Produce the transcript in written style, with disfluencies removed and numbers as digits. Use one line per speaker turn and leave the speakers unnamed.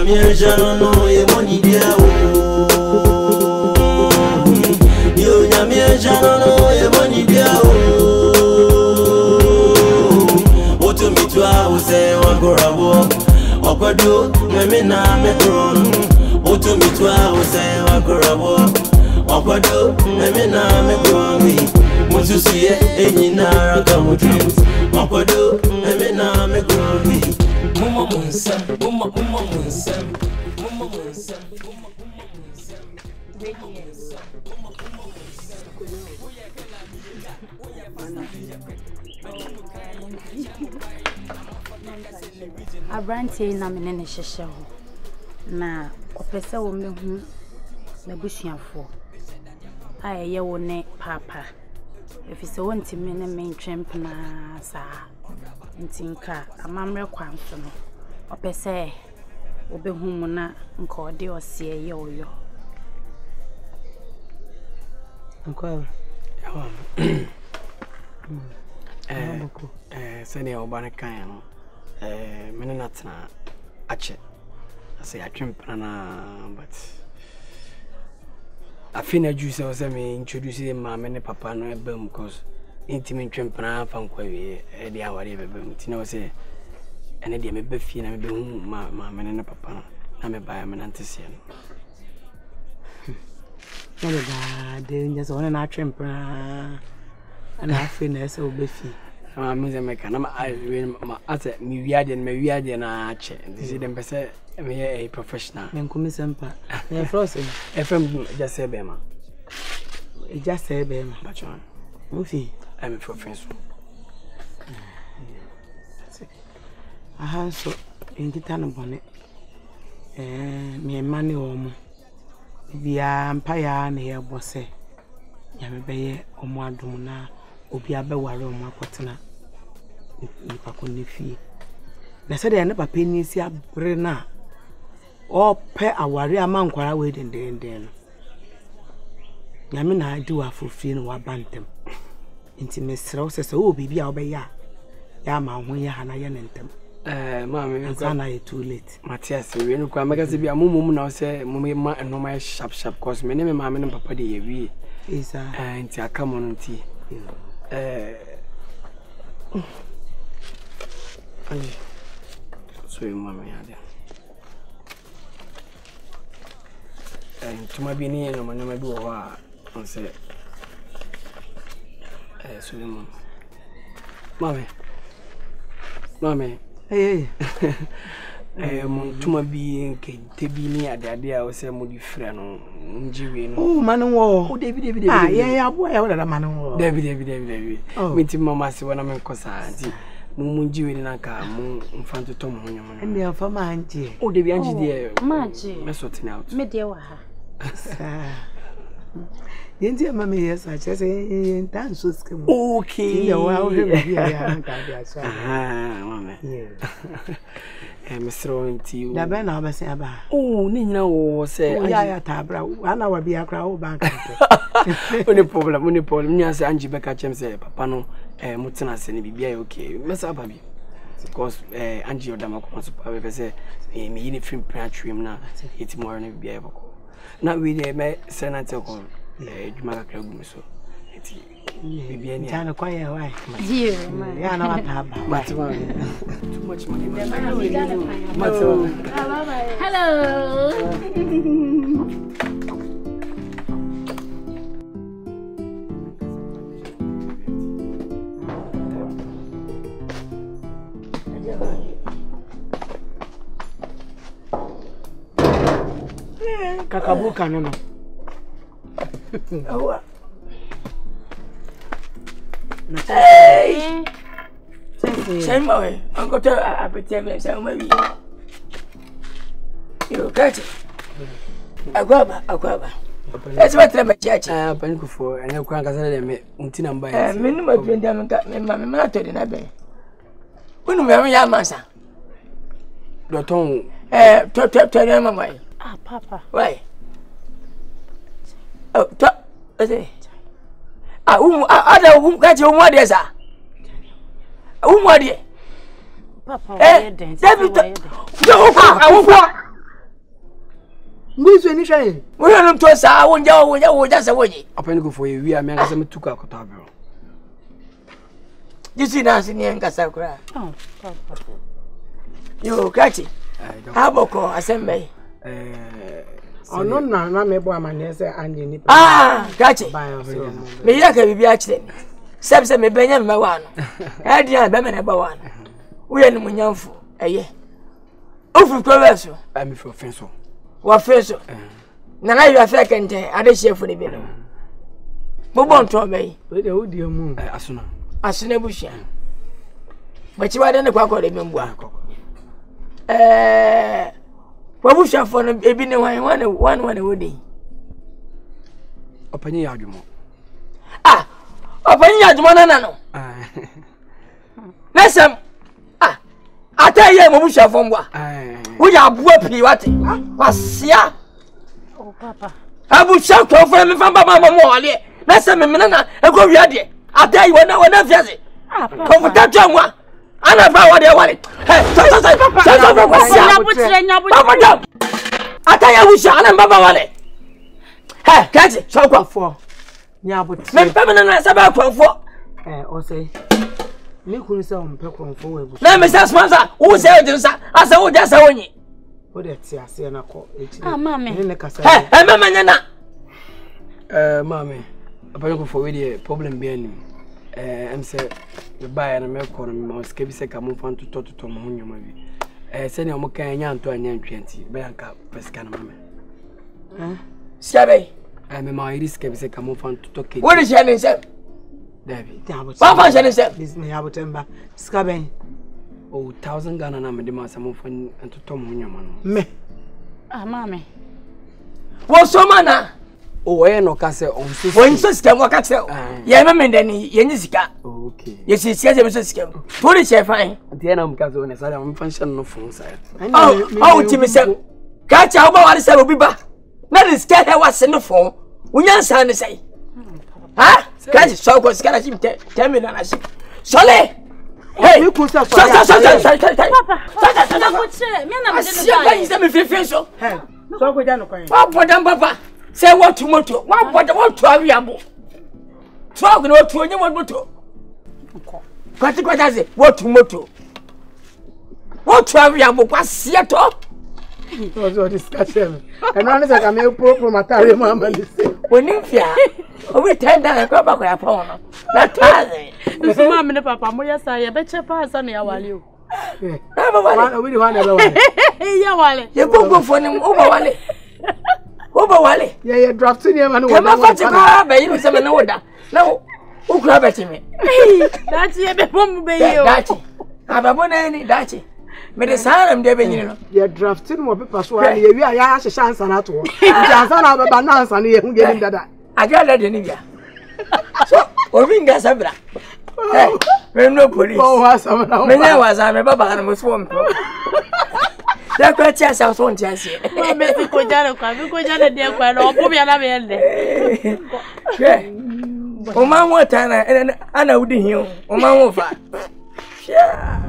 nyame jano no ye money dia o yo nyame jano no ye money dia o otu mitwa o se wakorabo okwado nyame na metron otu mitwa o se wakorabo okwado nyame na metron mususuye enyina raka mutri okwado nyame na metron Mama munsa
Abranti na menene hyehye ho na opese wo mehu na busuafo ayeye wo ne papa efise wonti me ne mentwemp na saa ntinka amamre kwanso no opese obehu mu na nka ode ose ye oyo
nko sene obana kan no mene natna ache ase atwempana na but afina juice was me introduce ma mene papa no ebam cause intimate twempana fa nkwa wie e dia ware bebam tina wo se ene dia me bafie na me behu ma mene ne papa na me ba me nantese no
no da de nja so na twempana ana afina ese obafie
ma me meka na ma ase mi wiade na ache this is them pese me a professional
men kumi sempa na frozen
fm just say be ma
bachon mufi
I'm for friends
aha so engita no bone me mane wo mu bia mpaya na ye bose ya me beye omo adum na obi abeware omo akotena nipa ko ne fie na se de ne papa ni si abre na o pe aware amankwara we dendenden nyame na adi wa fofie no wa bantem nti mesra wo sese o bibia obeya ya ma ho ya hana ye nentem
mama
ana ye too late
Matias we no kwa mega se bia mumum na wo se mumma enoma sharp cause me ne me mama ne papa de ye wi
isa
nti aka mo no nti so you mama ya de tuma bi ni no mama bi wo ha on se so you mama
hey
tuma bi nke tebi ni ade a wo se mo di frɛ no njiwe no
oh manu wo
oh David
ya abo ya wo da manu wo
David minti mama se wona men kosa nti mu njiwe ni naka mu mfanto tom ho nyamo no
ndi afa ma anji
oh David anji de
maji
me sorting out
me de wa ha
Yendi mama yesa chese ntan so skemu
okay
ile wa o he ya nka dia so
mama Mr. Nti
da be na obese aba
ni nyina wo se
ya tabra ana wa bia kra wo bank
no problem nya se anji beka chem se papa no mutena se ne bibia okay mesa aba bi because anji odama ko so pa be se me yini film platform na iti mo na bibia e boko na we dey me senate ko djuma ka kra gumi so iti bibia ni
jana kwa ye why
yeah
na wataba
too much money
hello
kakabuka no
awa
hey
Send my uncle appetite, so maybe you catch it. A grabber. That's what I'm a church. Panic for and you can't get me until I'm by minimum 20 mamma to the nabby. When you marry your master, the tongue, tell them away.
Ah, Papa.
Why? Oh, I won't get your mother, sir. Papa, David,
Nguzo ni hwe.
We no to sa wonja sa wonyi.
Apani go for a we am ngasa me tuka kotabro.
Jisi na si ni ngasa kura.
Oh, papa.
Yo kachi. Aboko asembe.
Ono na mebo amane se anje ni.
Kachi. Me yaka bibi a kire. Sebse me benya me wa no. Adia be me na ba wa no. Uye ni munyamfo. Eye. Ofu proveso.
Ami for fenso.
Wa fenso. Na na you afia kente ade chef ni bi no. Bobo nto be.
We de odi mu.
Asuna.
Asuna bushia. Bachi wa de ne kwa kwa de membu a. Wabusha for no ebi ne wan wodi.
Opani ya adwumo.
Opani ya adwumo na no. Nesem ata ye mabusha for mbwa. Wo ya buo pi wate. Wasia.
Oh papa.
Abusha ko for me fa baba mama wale. Nesem me na ego wiade. Ata ye wona fiase.
Papa.
Komfuta twa ana ba wade wale. Hey, Papa, ataya wusha ana baba wale. Hey, kaji, so kwafo.
Nyabuti.
Me pamena na saba kwafo.
O say. Me kunu se o mpe kwafo we bu.
Na me sa sponsor, wo se o dinsa, asa wo ja sa wonyi.
O de ti ase na ko echi.
Mama.
Ne kasa.
Hey, mama nyana.
Mama, apani go for we the problem be anim. Em say we buy na me ko no me ska bi se ka mo fan to mo nyoma bi. Se ne o mo kan nya nto anya ntwenti be anka pesika na mama.
Siabe.
Me ma iri ska bi se ka mo fan to ke.
What is your name, sir?
David.
Papa shall say.
Business ya butemba. Ska ben.
Oh, 1,000 Ghana na me de ma sa mo fan to mo nyoma no.
Me.
Mama.
Wo so mana?
Oh, no ka se on so.
Wo nso sika mo ka se. Ye me ndani ye nyi sika.
Okay.
Ye si sika je me so sika. Tori che fine.
Ante na mo ka so ne sa da mo function no phone sa.
Ti me se. Ka cha wo ba wale se obi ba. Na the sika he was no phone. Unya san ne sai. Ha? Ka ji so ko sika na chi 10 million na shi. Sole. Hey,
Me kusa so.
Papa.
Me na me
Si apa yi se me fefe so.
Hey. So ko ja no kwan.
Wa bodan papa. Say what to moto. Wa bodan what to awiabo. Truck no to onye moto. Kwati say what to moto. What to awiabo kwasie to.
So discussion. And one is like I'm a pro material mama this.
Woni fia. Obi tenda na kwa ba pon no. Na taze.
Nso mama ne papa mo yesa ye be che pa asa ne ya wale o.
Na ba wale.
Obi one ever one.
Ya wale.
Ye gogo fo ni o ba wale. O ba wale.
Yeah, drafting him and
Kama fati kwa ba yi se me na woda. Na o kura ba ti me.
Dachi ye be bom be yo.
Dachi. Ababo na ni dachi. Me de saram de be nyini no.
Yeah, drafting mo paper so and ye wi aya hye chance na to. Nti ansa na baba na ansa na ye hu ge nim dada.
Agada de ni bia. So, obi nga sabra. Hey, me no police.
Oh, asam na.
Me nya waza me baba na mo so mpo. Da kwa tia sa so ntia se.
Me ti ko jare kwa, me ko jare de kwa no opo bia na be ende.
O ma mo ta na ana wudi hiu. O ma mo fa. Yeah.